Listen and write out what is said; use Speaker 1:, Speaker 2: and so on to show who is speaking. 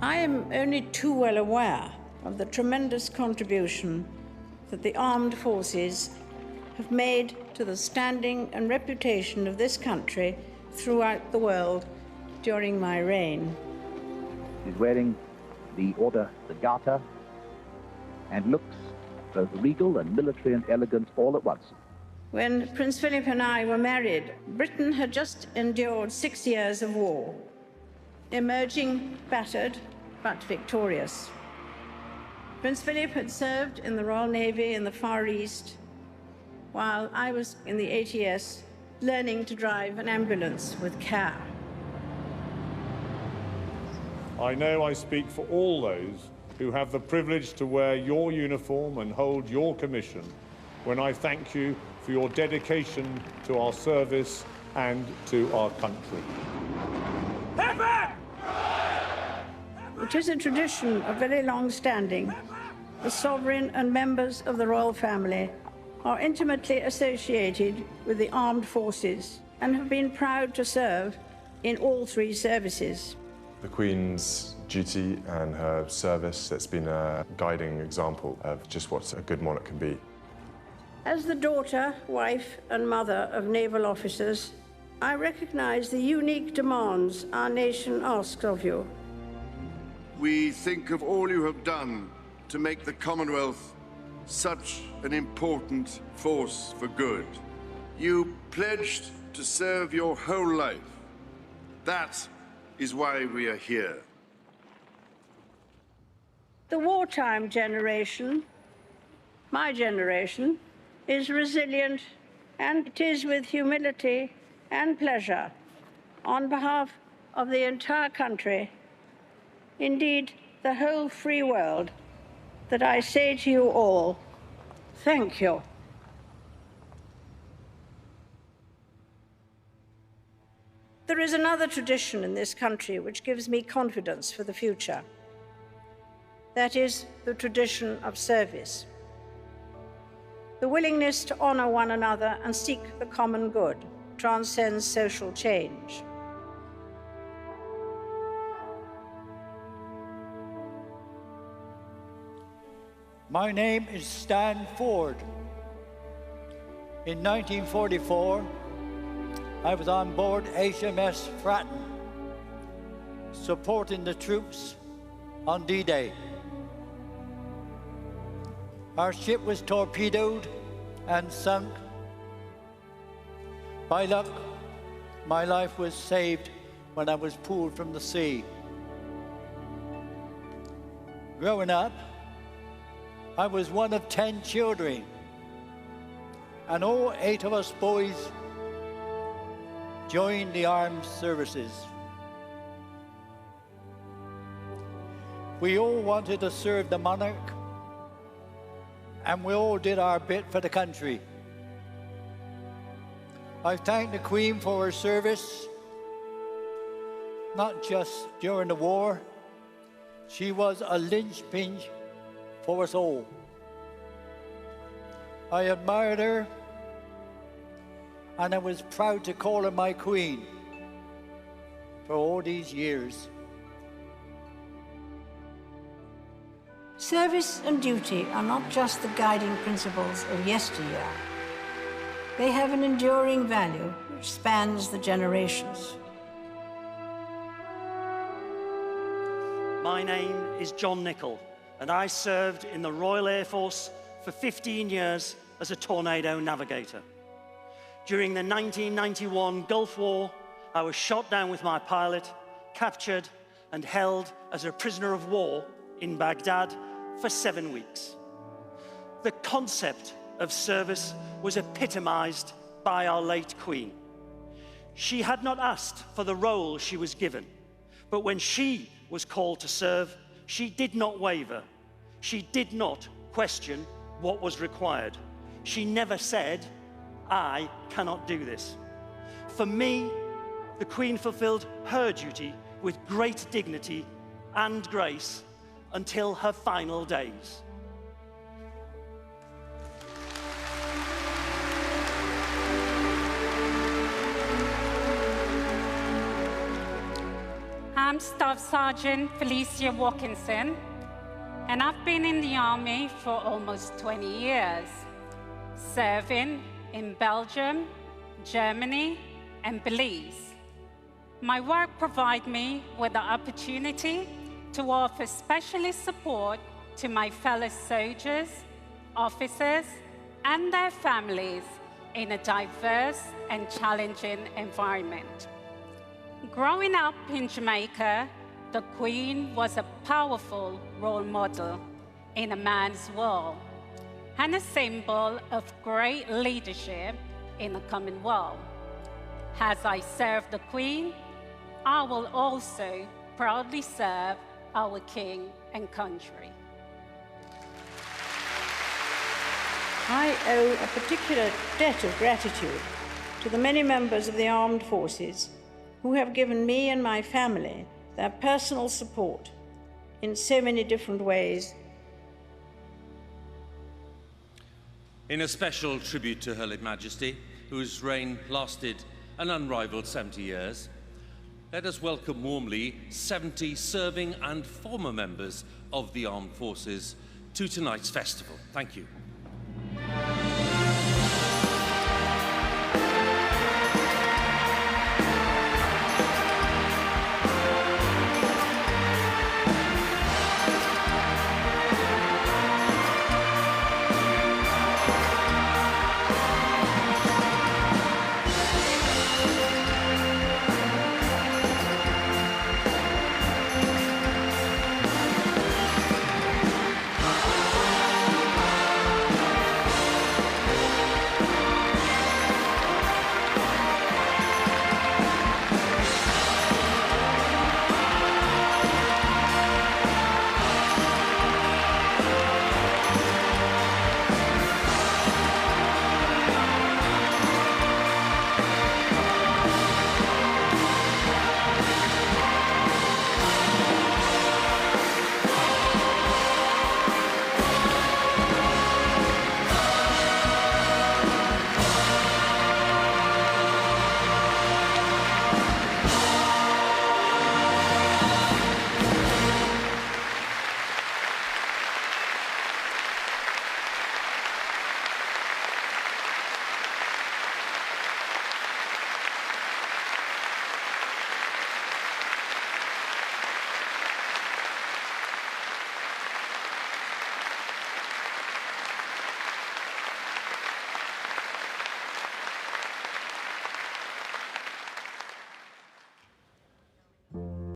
Speaker 1: I am only too well aware of the tremendous contribution that the armed forces have made to the standing and reputation of this country throughout the world during my reign.
Speaker 2: He's wearing the Order, the Garter, and looks both regal and military and elegant all at once.
Speaker 1: When Prince Philip and I were married, Britain had just endured 6 years of war, emerging battered but victorious. Prince Philip had served in the Royal Navy in the Far East, while I was in the ATS learning to drive an ambulance with care.
Speaker 3: I know I speak for all those who have the privilege to wear your uniform and hold your commission when I thank you for your dedication to our service and to our country.
Speaker 1: It is a tradition of very long standing. The sovereign and members of the royal family are intimately associated with the armed forces and have been proud to serve in all three services.
Speaker 4: The Queen's duty and her service, that's been a guiding example of just what a good monarch can be.
Speaker 1: As the daughter, wife and mother of naval officers, I recognise the unique demands our nation asks of you.
Speaker 5: We think of all you have done to make the Commonwealth such an important force for good. You pledged to serve your whole life. That is why we are here.
Speaker 1: The wartime generation, my generation, is resilient, and it is with humility and pleasure on behalf of the entire country, indeed the whole free world, that I say to you all, thank you. There is another tradition in this country which gives me confidence for the future. That is the tradition of service. The willingness to honour one another and seek the common good transcends social change.
Speaker 6: My name is Stan Ford. In 1944, I was on board HMS Fratton, supporting the troops on D-Day. Our ship was torpedoed and sunk. By luck, my life was saved when I was pulled from the sea. Growing up, I was one of 10 children, and all 8 of us boys joined the armed services. We all wanted to serve the monarch, and we all did our bit for the country. I thank the Queen for her service, not just during the war. She was a linchpin for us all. I admired her, and I was proud to call her my Queen for all these years.
Speaker 1: Service and duty are not just the guiding principles of yesteryear. They have an enduring value which spans the generations.
Speaker 7: My name is John Nichol, and I served in the Royal Air Force for 15 years as a tornado navigator. During the 1991 Gulf War, I was shot down with my pilot, captured and held as a prisoner of war in Baghdad for 7 weeks. The concept of service was epitomized by our late Queen. She had not asked for the role she was given, but when she was called to serve, she did not waver. She did not question what was required. She never said, "I cannot do this." For me, the Queen fulfilled her duty with great dignity and grace until her final days.
Speaker 8: I'm Staff Sergeant Felicia Watkinson, and I've been in the Army for almost 20 years, serving in Belgium, Germany, and Belize. My work provides me with the opportunity to offer specialist support to my fellow soldiers, officers, and their families in a diverse and challenging environment. Growing up in Jamaica, the Queen was a powerful role model in a man's world and a symbol of great leadership in the Commonwealth. As I serve the Queen, I will also proudly serve our King and country.
Speaker 1: I owe a particular debt of gratitude to the many members of the armed forces who have given me and my family their personal support in so many different ways.
Speaker 9: In a special tribute to Her Majesty, whose reign lasted an unrivaled 70 years, let us welcome warmly 70 serving and former members of the armed forces to tonight's festival. Thank you.